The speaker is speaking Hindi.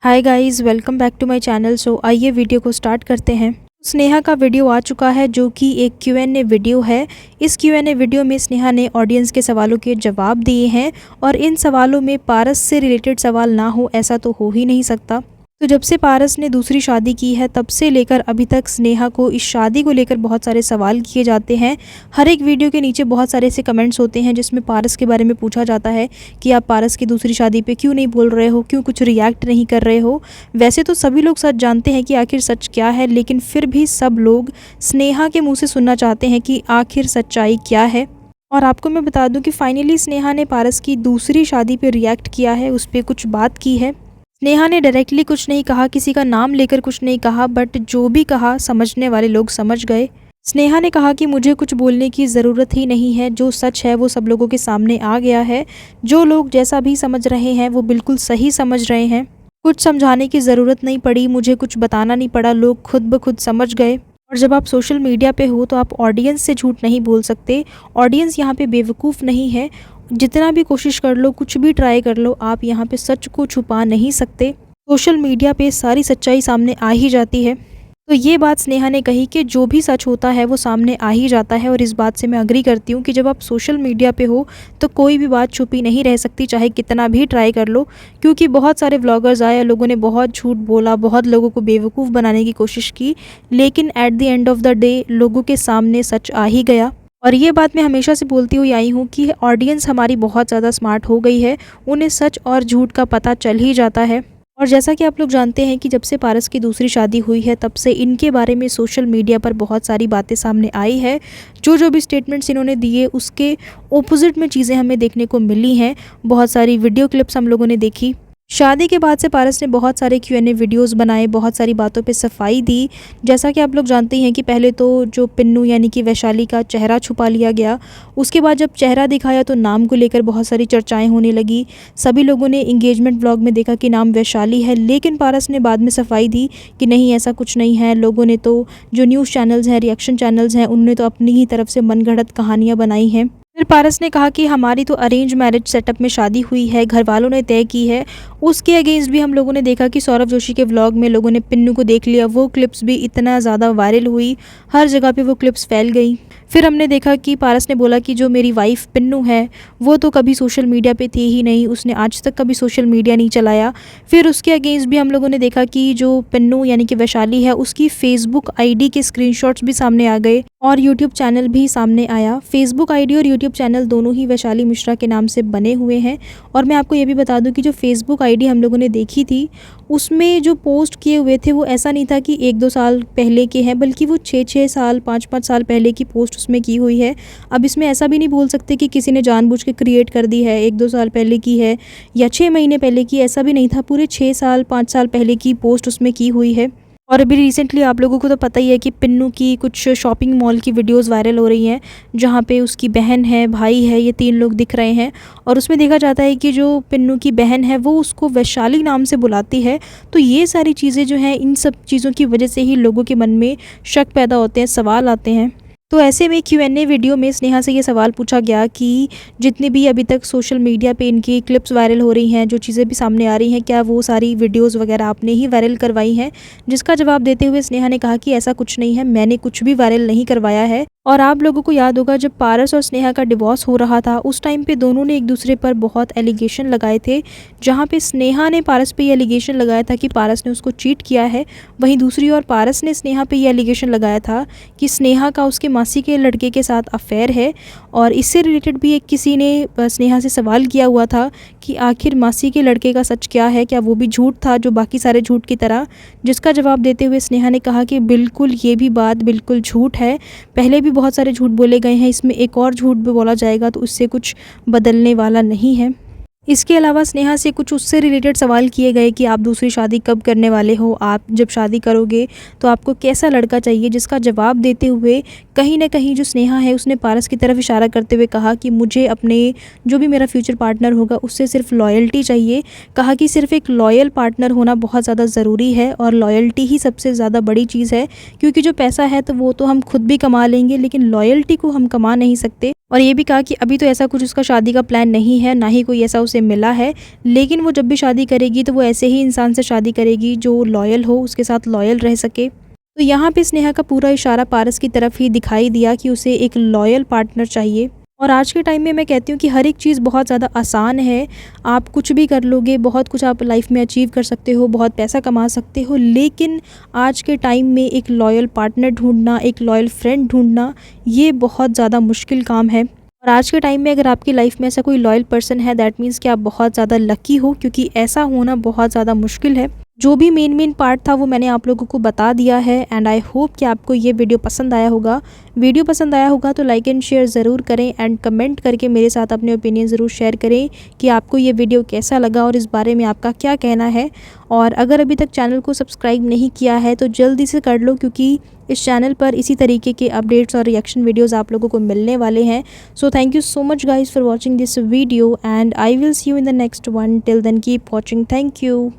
Hi guys, welcome back to my channel. So आइए वीडियो को स्टार्ट करते हैं। स्नेहा का वीडियो आ चुका है जो कि एक Q&A वीडियो है। इस Q&A वीडियो में स्नेहा ने ऑडियंस के सवालों के जवाब दिए हैं और इन सवालों में पारस से रिलेटेड सवाल ना हो ऐसा तो हो ही नहीं सकता। तो जब से पारस ने दूसरी शादी की है तब से लेकर अभी तक स्नेहा को इस शादी को लेकर बहुत सारे सवाल किए जाते हैं। हर एक वीडियो के नीचे बहुत सारे ऐसे कमेंट्स होते हैं जिसमें पारस के बारे में पूछा जाता है कि आप पारस की दूसरी शादी पे क्यों नहीं बोल रहे हो, क्यों कुछ रिएक्ट नहीं कर रहे हो। वैसे तो सभी लोग सच जानते हैं कि आखिर सच क्या है, लेकिन फिर भी सब लोग स्नेहा के मुँह से सुनना चाहते हैं कि आखिर सच्चाई क्या है। और आपको मैं बता दूं कि फाइनली स्नेहा ने पारस की दूसरी शादी पे रिएक्ट किया है, उस पर कुछ बात की है। स्नेहा ने डायरेक्टली कुछ नहीं कहा, किसी का नाम लेकर कुछ नहीं कहा, बट जो भी कहा समझने वाले लोग समझ गए। स्नेहा ने कहा कि मुझे कुछ बोलने की ज़रूरत ही नहीं है, जो सच है वो सब लोगों के सामने आ गया है। जो लोग जैसा भी समझ रहे हैं वो बिल्कुल सही समझ रहे हैं। कुछ समझाने की ज़रूरत नहीं पड़ी, मुझे कुछ बताना नहीं पड़ा, लोग खुद ब खुद समझ गए। और जब आप सोशल मीडिया पे हो तो आप ऑडियंस से झूठ नहीं बोल सकते। ऑडियंस यहाँ पे बेवकूफ़ नहीं है। जितना भी कोशिश कर लो, कुछ भी ट्राई कर लो, आप यहाँ पे सच को छुपा नहीं सकते। सोशल मीडिया पे सारी सच्चाई सामने आ ही जाती है। तो ये बात स्नेहा ने कही कि जो भी सच होता है वो सामने आ ही जाता है, और इस बात से मैं अग्री करती हूँ कि जब आप सोशल मीडिया पे हो तो कोई भी बात छुपी नहीं रह सकती, चाहे कितना भी ट्राई कर लो। क्योंकि बहुत सारे व्लॉगर्स आए, लोगों ने बहुत झूठ बोला, बहुत लोगों को बेवकूफ़ बनाने की कोशिश की, लेकिन at the end of the day लोगों के सामने सच आ ही गया। और ये बात मैं हमेशा से बोलती हुई आई हूँ कि ऑडियंस हमारी बहुत ज़्यादा स्मार्ट हो गई है, उन्हें सच और झूठ का पता चल ही जाता है। और जैसा कि आप लोग जानते हैं कि जब से पारस की दूसरी शादी हुई है तब से इनके बारे में सोशल मीडिया पर बहुत सारी बातें सामने आई है। जो भी स्टेटमेंट्स इन्होंने दिए उसके ओपोजिट में चीज़ें हमें देखने को मिली हैं। बहुत सारी वीडियो क्लिप्स हम लोगों ने देखी। शादी के बाद से पारस ने बहुत सारे Q&A वीडियोस बनाए, बहुत सारी बातों पे सफाई दी। जैसा कि आप लोग जानते हैं कि पहले तो जो पिन्नू यानी कि वैशाली का चेहरा छुपा लिया गया, उसके बाद जब चेहरा दिखाया तो नाम को लेकर बहुत सारी चर्चाएं होने लगी। सभी लोगों ने इंगेजमेंट व्लॉग में देखा कि नाम वैशाली है, लेकिन पारस ने बाद में सफाई दी कि नहीं, ऐसा कुछ नहीं है। लोगों ने तो, जो न्यूज़ चैनल्स हैं, रिएक्शन चैनल्स हैं, उन्होंने तो अपनी ही तरफ से मनगढ़ंत कहानियाँ बनाई हैं। फिर पारस ने कहा कि हमारी तो अरेंज मैरिज सेटअप में शादी हुई है, घर वालों ने तय की है। उसके अगेंस्ट भी हम लोगों ने देखा कि सौरभ जोशी के व्लॉग में लोगों ने पिन्नू को देख लिया, वो क्लिप्स भी इतना ज़्यादा वायरल हुई, हर जगह पे वो क्लिप्स फैल गई। फिर हमने देखा कि पारस ने बोला कि जो मेरी वाइफ पिन्नू है वो तो कभी सोशल मीडिया पे थी ही नहीं, उसने आज तक कभी सोशल मीडिया नहीं चलाया। फिर उसके अगेंस्ट भी हम लोगों ने देखा कि जो पिन्नू यानी कि वैशाली है, उसकी फेसबुक आईडी के स्क्रीनशॉट्स भी सामने आ गए और यूट्यूब चैनल भी सामने आया। फेसबुक आईडी और यूट्यूब चैनल दोनों ही वैशाली मिश्रा के नाम से बने हुए हैं। और मैं आपको ये भी बता दूं कि जो फेसबुक आईडी हम लोगों ने देखी थी उसमें जो पोस्ट किए हुए थे वो ऐसा नहीं था कि 1-2 साल पहले के हैं, बल्कि वो 6-6 साल 5-5 साल पहले की पोस्ट उसमें की हुई है। अब इसमें ऐसा भी नहीं बोल सकते कि किसी ने जानबूझ के क्रिएट कर दी है, 1-2 साल पहले की है या 6 महीने पहले की, ऐसा भी नहीं था। पूरे 6 साल 5 साल पहले की पोस्ट उसमें की हुई है। और अभी रिसेंटली आप लोगों को तो पता ही है कि पिन्नू की कुछ शॉपिंग मॉल की वीडियोस वायरल हो रही हैं, जहाँ पे उसकी बहन है, भाई है, ये 3 लोग दिख रहे हैं। और उसमें देखा जाता है कि जो पिन्नू की बहन है वो उसको वैशाली नाम से बुलाती है। तो ये सारी चीज़ें जो हैं, इन सब चीज़ों की वजह से ही लोगों के मन में शक पैदा होते हैं, सवाल आते हैं। तो ऐसे में Q&A वीडियो में स्नेहा से ये सवाल पूछा गया कि जितनी भी अभी तक सोशल मीडिया पे इनकी क्लिप्स वायरल हो रही हैं, जो चीज़ें भी सामने आ रही हैं, क्या वो सारी वीडियोस वगैरह आपने ही वायरल करवाई हैं? जिसका जवाब देते हुए स्नेहा ने कहा कि ऐसा कुछ नहीं है, मैंने कुछ भी वायरल नहीं करवाया है। और आप लोगों को याद होगा जब पारस और स्नेहा का डिवोर्स हो रहा था उस टाइम पे दोनों ने एक दूसरे पर बहुत एलिगेशन लगाए थे, जहाँ पे स्नेहा ने पारस पे ये एलिगेशन लगाया था कि पारस ने उसको चीट किया है। वहीं दूसरी ओर पारस ने स्नेहा पे ये एलिगेशन लगाया था कि स्नेहा का उसके मासी के लड़के के साथ अफेयर है। और इससे रिलेटेड भी एक किसी ने स्नेहा से सवाल किया हुआ था कि आखिर मासी के लड़के का सच क्या है, क्या वो भी झूठ था जो बाकी सारे झूठ की तरह? जिसका जवाब देते हुए स्नेहा ने कहा कि बिल्कुल, ये भी बात बिल्कुल झूठ है। पहले भी बहुत सारे झूठ बोले गए हैं, इसमें एक और झूठ भी बोला जाएगा तो इससे कुछ बदलने वाला नहीं है। इसके अलावा स्नेहा से कुछ उससे रिलेटेड सवाल किए गए कि आप दूसरी शादी कब करने वाले हो, आप जब शादी करोगे तो आपको कैसा लड़का चाहिए? जिसका जवाब देते हुए कहीं ना कहीं जो स्नेहा है उसने पारस की तरफ इशारा करते हुए कहा कि मुझे अपने जो भी मेरा फ्यूचर पार्टनर होगा उससे सिर्फ लॉयल्टी चाहिए। कहा कि सिर्फ एक लॉयल पार्टनर होना बहुत ज़्यादा ज़रूरी है और लॉयल्टी ही सबसे ज़्यादा बड़ी चीज़ है, क्योंकि जो पैसा है तो वो तो हम खुद भी कमा लेंगे, लेकिन लॉयल्टी को हम कमा नहीं सकते। और ये भी कहा कि अभी तो ऐसा कुछ उसका शादी का प्लान नहीं है, ना ही कोई ऐसा उसे मिला है, लेकिन वो जब भी शादी करेगी तो वो ऐसे ही इंसान से शादी करेगी जो लॉयल हो, उसके साथ लॉयल रह सके। तो यहाँ पे स्नेहा का पूरा इशारा पारस की तरफ ही दिखाई दिया कि उसे एक लॉयल पार्टनर चाहिए। और आज के टाइम में मैं कहती हूँ कि हर एक चीज़ बहुत ज़्यादा आसान है, आप कुछ भी कर लोगे, बहुत कुछ आप लाइफ में अचीव कर सकते हो, बहुत पैसा कमा सकते हो, लेकिन आज के टाइम में एक लॉयल पार्टनर ढूंढना, एक लॉयल फ्रेंड ढूंढना, ये बहुत ज़्यादा मुश्किल काम है। और आज के टाइम में अगर आपकी लाइफ में ऐसा कोई लॉयल पर्सन है, दैट मीन्स कि आप बहुत ज़्यादा लकी हो, क्योंकि ऐसा होना बहुत ज़्यादा मुश्किल है। जो भी मेन पार्ट था वो मैंने आप लोगों को बता दिया है, एंड आई होप कि आपको ये वीडियो पसंद आया होगा। वीडियो पसंद आया होगा तो लाइक एंड शेयर ज़रूर करें, एंड कमेंट करके मेरे साथ अपने ओपिनियन ज़रूर शेयर करें कि आपको ये वीडियो कैसा लगा और इस बारे में आपका क्या कहना है। और अगर अभी तक चैनल को सब्सक्राइब नहीं किया है तो जल्दी से कर लो, क्योंकि इस चैनल पर इसी तरीके के अपडेट्स और रिएक्शन वीडियोज़ आप लोगों को मिलने वाले हैं। So thank you so much guys for watching this video, and I will see you in the next one. Till then keep watching. Thank you.